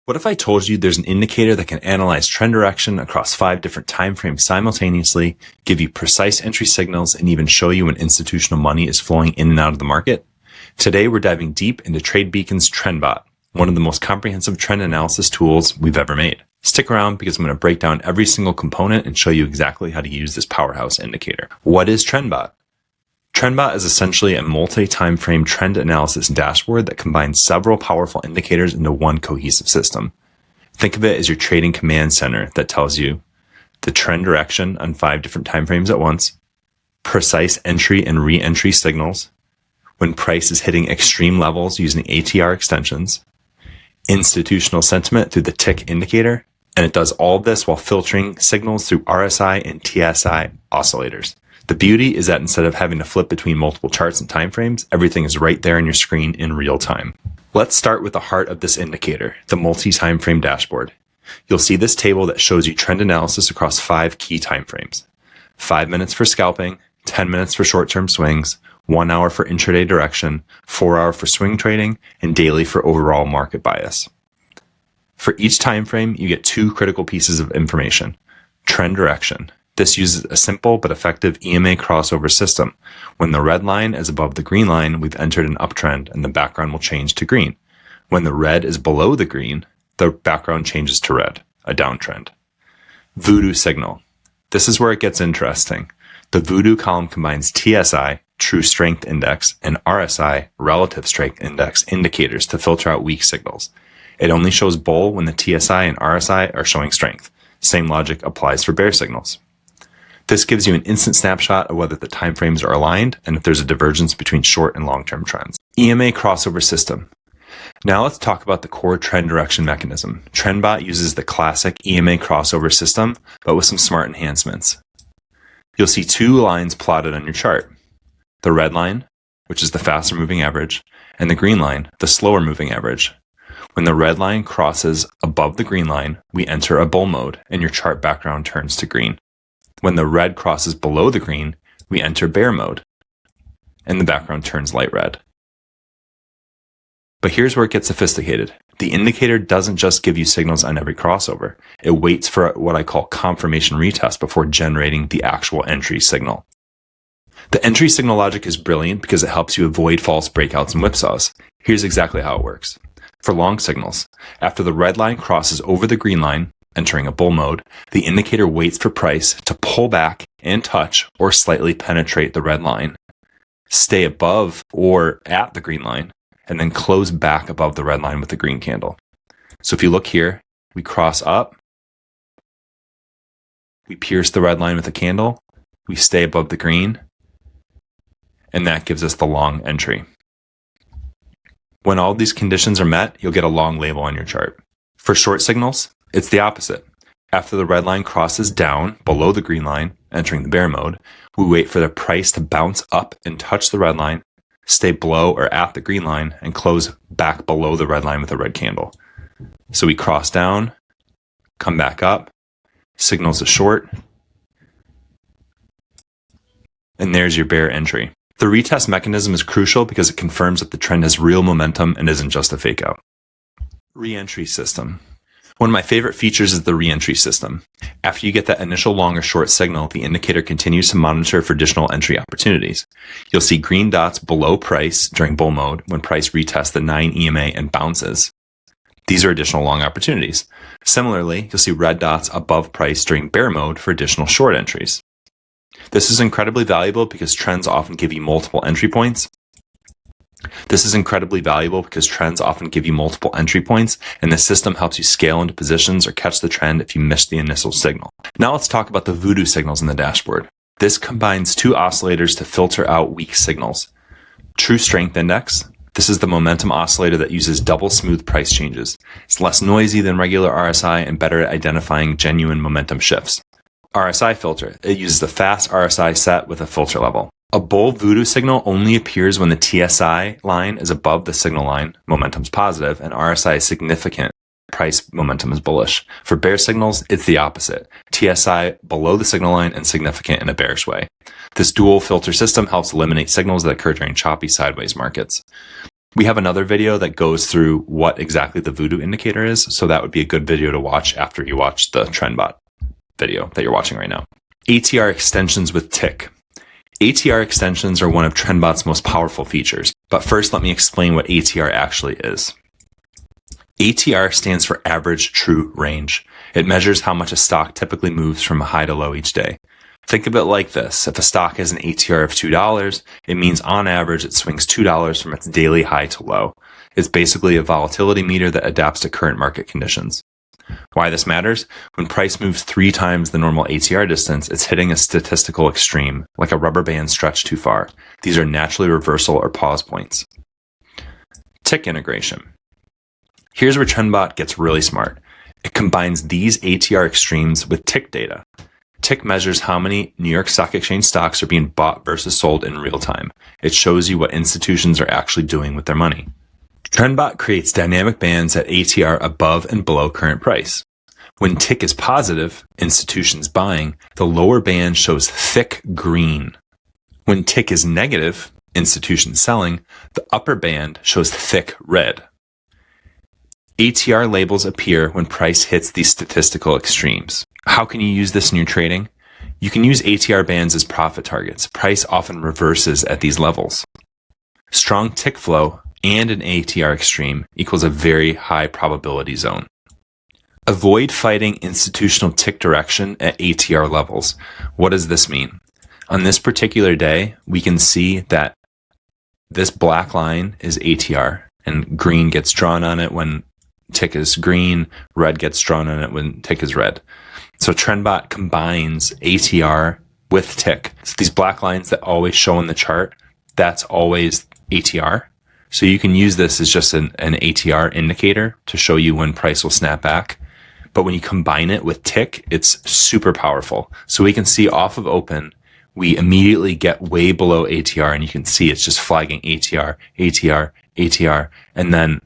What if I told you there's an indicator that can analyze trend direction across 5 different time frames simultaneously, give you precise entry signals, and even show you when institutional money is flowing in and out of the market? Today, we're diving deep into TradeBeacon's Trendbot, one of the most comprehensive trend analysis tools we've ever made. Stick around because I'm going to break down every single component and show you exactly how to use this powerhouse indicator. What is Trendbot? Trendbot is essentially a multi-timeframe trend analysis dashboard that combines several powerful indicators into one cohesive system. Think of it as your trading command center that tells you the trend direction on 5 different timeframes at once, precise entry and re-entry signals, when price is hitting extreme levels using ATR extensions, institutional sentiment through the tick indicator, and it does all this while filtering signals through RSI and TSI oscillators. The beauty is that instead of having to flip between multiple charts and timeframes, everything is right there on your screen in real time. Let's start with the heart of this indicator, the multi-timeframe dashboard. You'll see this table that shows you trend analysis across 5 key timeframes. 5 minutes for scalping, 10 minutes for short-term swings, 1 hour for intraday direction, 4 hour for swing trading, and daily for overall market bias. For each timeframe, you get 2 critical pieces of information. Trend direction. This uses a simple but effective EMA crossover system. When the red line is above the green line, we've entered an uptrend and the background will change to green. When the red is below the green, the background changes to red, a downtrend. Voodoo signal. This is where it gets interesting. The Voodoo column combines TSI, True Strength Index, and RSI, Relative Strength Index indicators to filter out weak signals. It only shows bull when the TSI and RSI are showing strength. Same logic applies for bear signals. This gives you an instant snapshot of whether the timeframes are aligned and if there's a divergence between short and long-term trends. EMA crossover system. Now let's talk about the core trend direction mechanism. Trendbot uses the classic EMA crossover system, but with some smart enhancements. You'll see 2 lines plotted on your chart. The red line, which is the faster moving average, and the green line, the slower moving average. When the red line crosses above the green line, we enter a bull mode and your chart background turns to green. When the red crosses below the green, we enter bear mode, and the background turns light red. But here's where it gets sophisticated. The indicator doesn't just give you signals on every crossover. It waits for what I call confirmation retest before generating the actual entry signal. The entry signal logic is brilliant because it helps you avoid false breakouts and whipsaws. Here's exactly how it works. For long signals, after the red line crosses over the green line, entering a bull mode, the indicator waits for price to pull back and touch or slightly penetrate the red line, stay above or at the green line, and then close back above the red line with the green candle. So if you look here, we cross up, we pierce the red line with a candle, we stay above the green, and that gives us the long entry. When all these conditions are met, you'll get a long label on your chart. For short signals, it's the opposite. After the red line crosses down below the green line, entering the bear mode, we wait for the price to bounce up and touch the red line, stay below or at the green line, and close back below the red line with a red candle. So we cross down, come back up, signals a short, and there's your bear entry. The retest mechanism is crucial because it confirms that the trend has real momentum and isn't just a fake out. Re-entry system. One of my favorite features is the re-entry system. After you get that initial long or short signal, the indicator continues to monitor for additional entry opportunities. You'll see green dots below price during bull mode when price retests the 9 EMA and bounces. These are additional long opportunities. Similarly, you'll see red dots above price during bear mode for additional short entries. This is incredibly valuable because trends often give you multiple entry points. And the system helps you scale into positions or catch the trend if you miss the initial signal. Now let's talk about the voodoo signals in the dashboard. This combines 2 oscillators to filter out weak signals. True Strength Index. This is the momentum oscillator that uses double smooth price changes. It's less noisy than regular RSI and better at identifying genuine momentum shifts. RSI filter. It uses the fast RSI set with a filter level. A bull voodoo signal only appears when the TSI line is above the signal line, momentum's positive, and RSI is significant, price momentum is bullish. For bear signals, it's the opposite. TSI below the signal line and significant in a bearish way. This dual filter system helps eliminate signals that occur during choppy sideways markets. We have another video that goes through what exactly the voodoo indicator is, so that would be a good video to watch after you watch the Trendbot video that you're watching right now. ATR extensions with tick. ATR extensions are one of Trendbot's most powerful features, but first let me explain what ATR actually is. ATR stands for average true range. It measures how much a stock typically moves from a high to low each day. Think of it like this. If a stock has an ATR of $2, it means on average it swings $2 from its daily high to low. It's basically a volatility meter that adapts to current market conditions. Why this matters? When price moves 3 times the normal ATR distance, it's hitting a statistical extreme, like a rubber band stretched too far. These are naturally reversal or pause points. Tick integration. Here's where Trendbot gets really smart. It combines these ATR extremes with tick data. Tick measures how many New York Stock Exchange stocks are being bought versus sold in real time. It shows you what institutions are actually doing with their money. Trendbot creates dynamic bands at ATR above and below current price. When tick is positive, institutions buying, the lower band shows thick green. When tick is negative, institutions selling, the upper band shows thick red. ATR labels appear when price hits these statistical extremes. How can you use this in your trading? You can use ATR bands as profit targets. Price often reverses at these levels. Strong tick flow and an ATR extreme equals a very high probability zone. Avoid fighting institutional tick direction at ATR levels. What does this mean? On this particular day, we can see that this black line is ATR, and green gets drawn on it when tick is green, red gets drawn on it when tick is red. So Trendbot combines ATR with tick. So these black lines that always show in the chart, that's always ATR. So you can use this as just an ATR indicator to show you when price will snap back. But when you combine it with tick, it's super powerful. So we can see off of open, we immediately get way below ATR, and you can see it's just flagging ATR, ATR, ATR, and then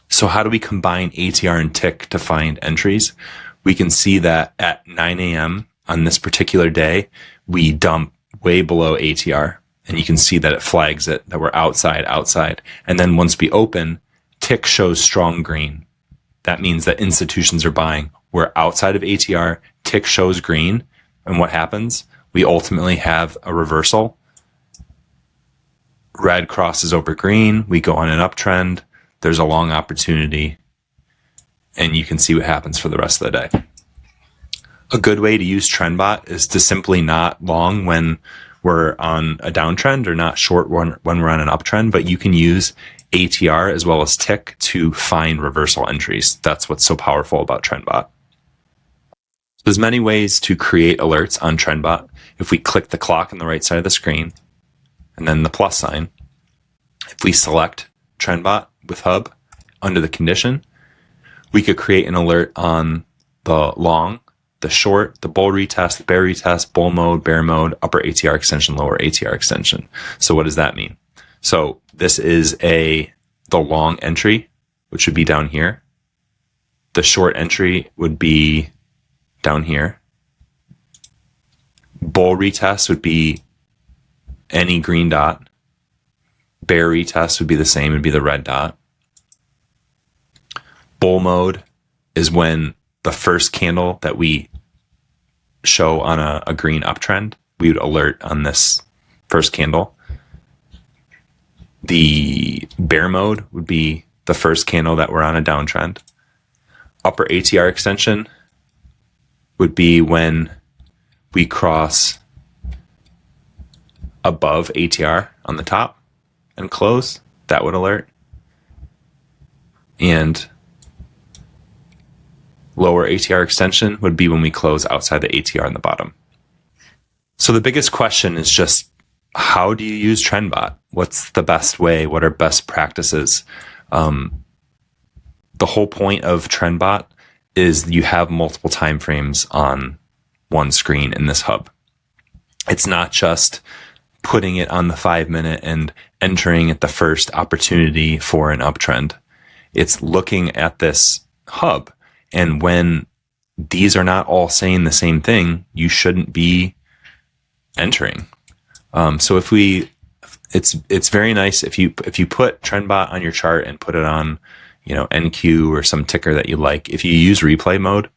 so how do we combine ATR and tick to find entries? We can see that at 9 a.m. on this particular day, we dump way below ATR, and you can see that it flags it, that we're outside. And then once we open, tick shows strong green. That means that institutions are buying. We're outside of ATR, tick shows green, and what happens? We ultimately have a reversal. Red crosses over green, we go on an uptrend, there's a long opportunity, and you can see what happens for the rest of the day. A good way to use Trendbot is to simply not long when we're on a downtrend or not short when we're on an uptrend, but you can use ATR as well as tick to find reversal entries. That's what's so powerful about Trendbot. There's many ways to create alerts on Trendbot. If we click the clock on the right side of the screen and then the plus sign, if we select Trendbot with hub under the condition, we could create an alert on the long, the short, the bull retest, the bear retest, bull mode, bear mode, upper ATR extension, lower ATR extension. So what does that mean? So this is the long entry, which would be down here. The short entry would be down here. Bull retest would be any green dot. Bear retest would be the same, it'd be the red dot. Bull mode is when the first candle that we show on a green uptrend, we would alert on this first candle. The bear mode would be the first candle that we're on a downtrend. Upper ATR extension would be when we cross above ATR on the top and close. That would alert. And lower ATR extension would be when we close outside the ATR on the bottom. So the biggest question is just, how do you use Trendbot? What's the best way? What are best practices? The whole point of Trendbot is you have multiple time frames on one screen in this hub. It's not just putting it on the 5-minute and entering at the first opportunity for an uptrend. It's looking at this hub, and when these are not all saying the same thing, you shouldn't be entering. So it's very nice if you put Trendbot on your chart and put it on, NQ or some ticker that you like. If you use replay mode,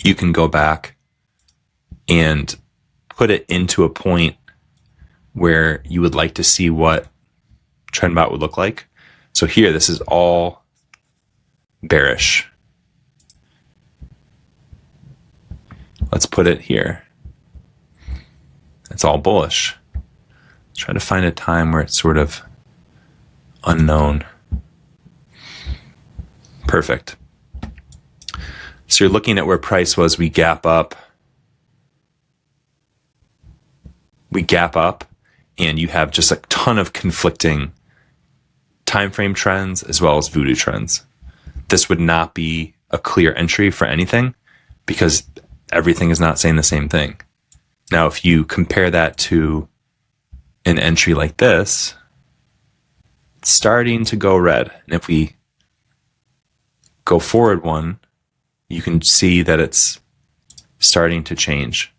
you can go back and put it into a point where you would like to see what Trendbot would look like. So here, this is all bearish. Let's put it here. It's all bullish. Try to find a time where it's sort of unknown. Perfect. So you're looking at where price was. We gap up, and you have just a ton of conflicting time frame trends as well as voodoo trends. This would not be a clear entry for anything because everything is not saying the same thing. Now, if you compare that to an entry like this, it's starting to go red. And if we go forward one, you can see that it's starting to change.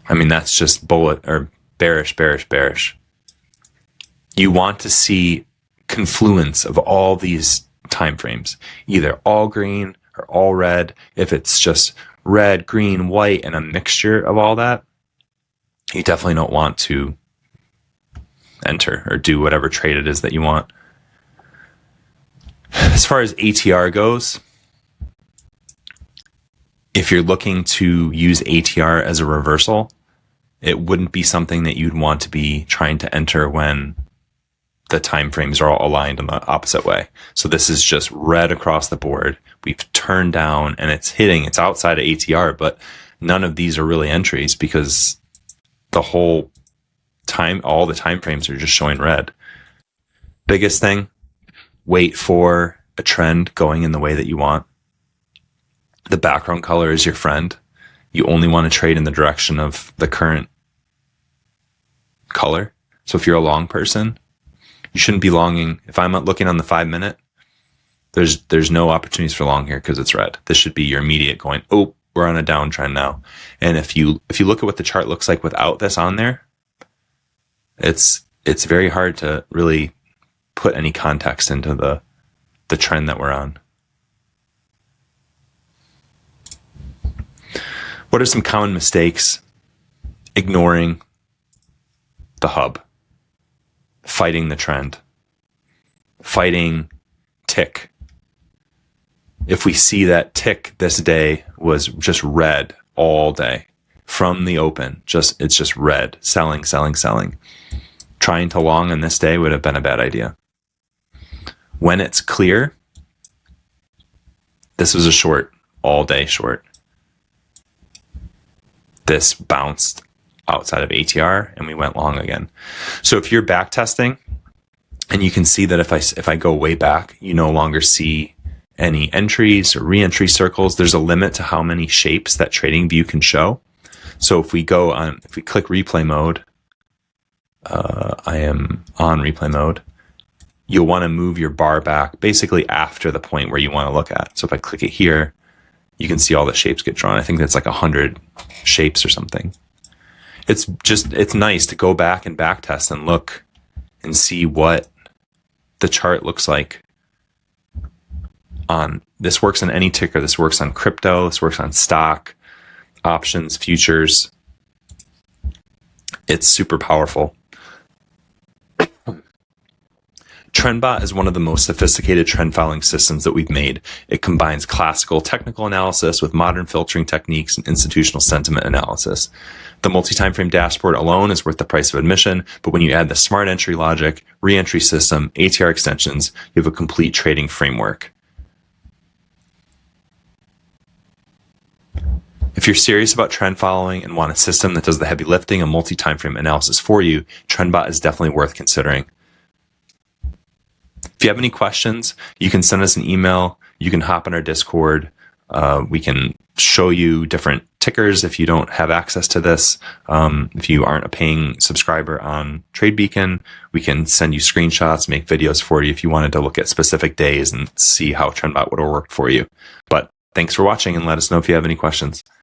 I mean, that's just bearish, bearish, bearish. You want to see confluence of all these time frames, either all green or all red. If it's just red, green, white, and a mixture of all that, you definitely don't want to enter or do whatever trade it is that you want. As far as ATR goes, if you're looking to use ATR as a reversal, it wouldn't be something that you'd want to be trying to enter when the time frames are all aligned in the opposite way. So this is just red across the board. We've turned down and it's outside of ATR, but none of these are really entries because all the time frames are just showing red. Biggest thing, wait for a trend going in the way that you want. The background color is your friend. You only want to trade in the direction of the current color. So if you're a long person, you shouldn't be longing. If I'm looking on the 5-minute, there's no opportunities for long here because it's red. This should be your immediate going, oh, we're on a downtrend now. And if you look at what the chart looks like without this on there, it's very hard to really put any context into the trend that we're on. What are some common mistakes? Ignoring the hub, fighting the trend, fighting tick. If we see that tick this day was just red all day from the open, it's just red, selling, selling, selling. Trying to long on this day would have been a bad idea. When it's clear, this was a short, all day short. This bounced outside of ATR and we went long again. So if you're back testing and you can see that if I go way back, you no longer see any entries or re-entry circles. There's a limit to how many shapes that TradingView can show. So if we click replay mode, I am on replay mode. You'll want to move your bar back basically after the point where you want to look at. So if I click it here, you can see all the shapes get drawn. I think that's like 100 shapes or something. It's nice to go back and back test and look and see what the chart looks like. This works on any ticker. This works on crypto. This works on stock, options, futures. It's super powerful. Trendbot is one of the most sophisticated trend following systems that we've made. It combines classical technical analysis with modern filtering techniques and institutional sentiment analysis. The multi-timeframe dashboard alone is worth the price of admission, but when you add the smart entry logic, re-entry system, ATR extensions, you have a complete trading framework. If you're serious about trend following and want a system that does the heavy lifting and multi-timeframe analysis for you, Trendbot is definitely worth considering. If you have any questions, you can send us an email. You can hop on our Discord. We can show you different tickers if you don't have access to this. If you aren't a paying subscriber on TradeBeacon, we can send you screenshots, make videos for you if you wanted to look at specific days and see how Trendbot would have worked for you. But thanks for watching and let us know if you have any questions.